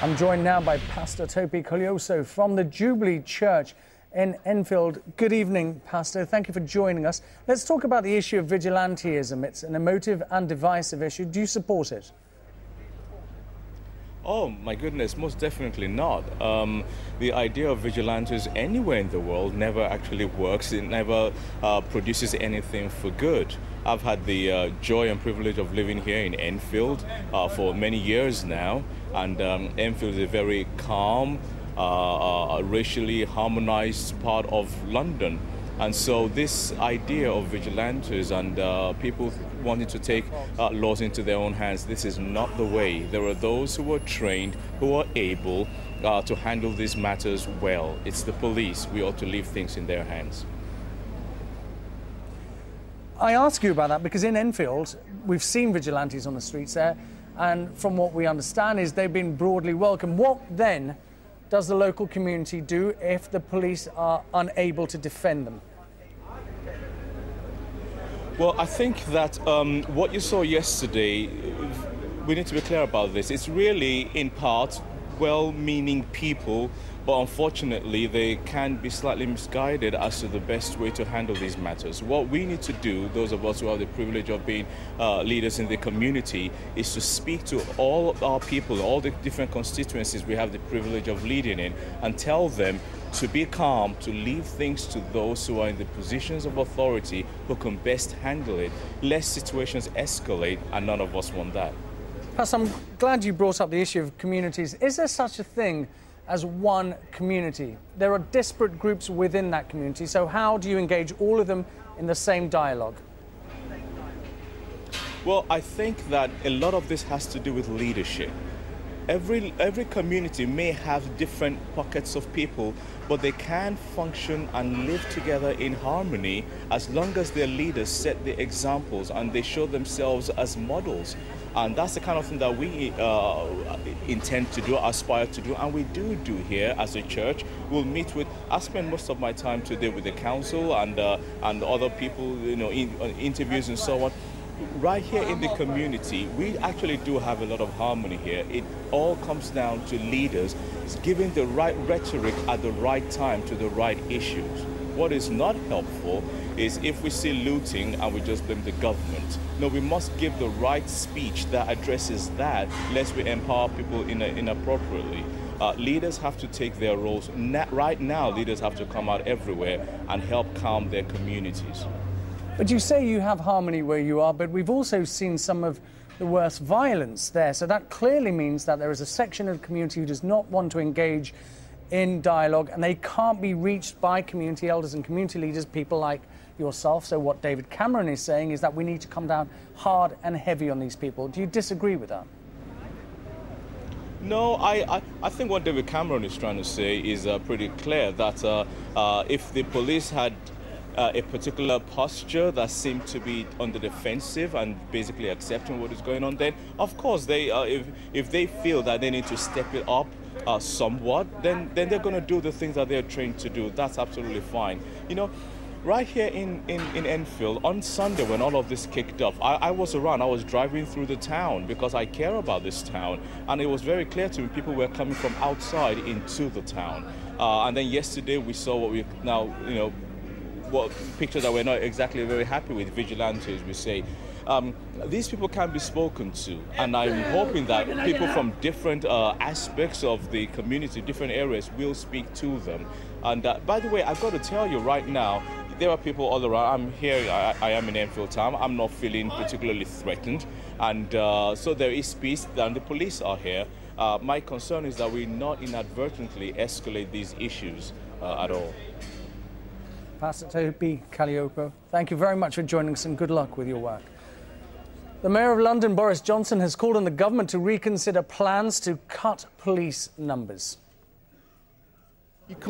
I'm joined now by Pastor Tope Koleoso from the Jubilee Church in Enfield. Good evening, Pastor. Thank you for joining us. Let's talk about the issue of vigilantism. It's an emotive and divisive issue. Do you support it? Oh, my goodness, most definitely not. The idea of vigilantes anywhere in the world never actually works. It never produces anything for good. I've had the joy and privilege of living here in Enfield for many years now, and Enfield is a very calm, racially harmonized part of London. And so this idea of vigilantes and people wanting to take laws into their own hands, this is not the way. There are those who are trained, who are able to handle these matters well. It's the police. We ought to leave things in their hands. I ask you about that because in Enfield, we've seen vigilantes on the streets there, and from what we understand is they've been broadly welcomed. What then does the local community do if the police are unable to defend them? Well, I think that what you saw yesterday, we need to be clear about this. It's really, in part, well-meaning people, but unfortunately, they can be slightly misguided as to the best way to handle these matters. What we need to do, those of us who have the privilege of being leaders in the community, is to speak to all our people, all the different constituencies we have the privilege of leading in, and tell them to be calm, to leave things to those who are in the positions of authority who can best handle it, lest situations escalate, and none of us want that. Pastor, I'm glad you brought up the issue of communities. Is there such a thing as one community? There are disparate groups within that community, so how do you engage all of them in the same dialogue? Well, I think that a lot of this has to do with leadership. Every community may have different pockets of people, but they can function and live together in harmony as long as their leaders set the examples and they show themselves as models. And that's the kind of thing that we intend to do, aspire to do, and we do here as a church. We'll meet with, I spend most of my time today with the council and other people, you know, in interviews and so on. Right here in the community, we actually do have a lot of harmony here. It all comes down to leaders giving the right rhetoric at the right time to the right issues. What is not helpful is if we see looting and we just blame the government. No, we must give the right speech that addresses that, lest we empower people inappropriately. Leaders have to take their roles. Right now, leaders have to come out everywhere and help calm their communities. But you say you have harmony where you are, but we've also seen some of the worst violence there. So that clearly means that there is a section of the community who does not want to engage in dialogue, and they can't be reached by community elders and community leaders, people like yourself. So what David Cameron is saying is that we need to come down hard and heavy on these people. Do you disagree with that? No, I think what David Cameron is trying to say is pretty clear, that if the police had a particular posture that seemed to be on the defensive and basically accepting what is going on, then of course they if they feel that they need to step it up somewhat, then they're going to do the things that they're trained to do. That's absolutely fine. You know, right here in Enfield, on Sunday when all of this kicked off, I was around, I was driving through the town because I care about this town, and it was very clear to me people were coming from outside into the town. And then yesterday we saw what we now, you know, what pictures that we're not exactly very happy with, vigilantes, we say. These people can be spoken to, and I'm hoping that people from different aspects of the community, different areas, will speak to them. And by the way, I've got to tell you right now, there are people all around. I'm here, I am in Enfield town. I'm not feeling particularly threatened, and so there is peace, and the police are here. My concern is that we not inadvertently escalate these issues at all. Pastor Tope Koleoso, thank you very much for joining us and good luck with your work. The Mayor of London, Boris Johnson, has called on the government to reconsider plans to cut police numbers. You can't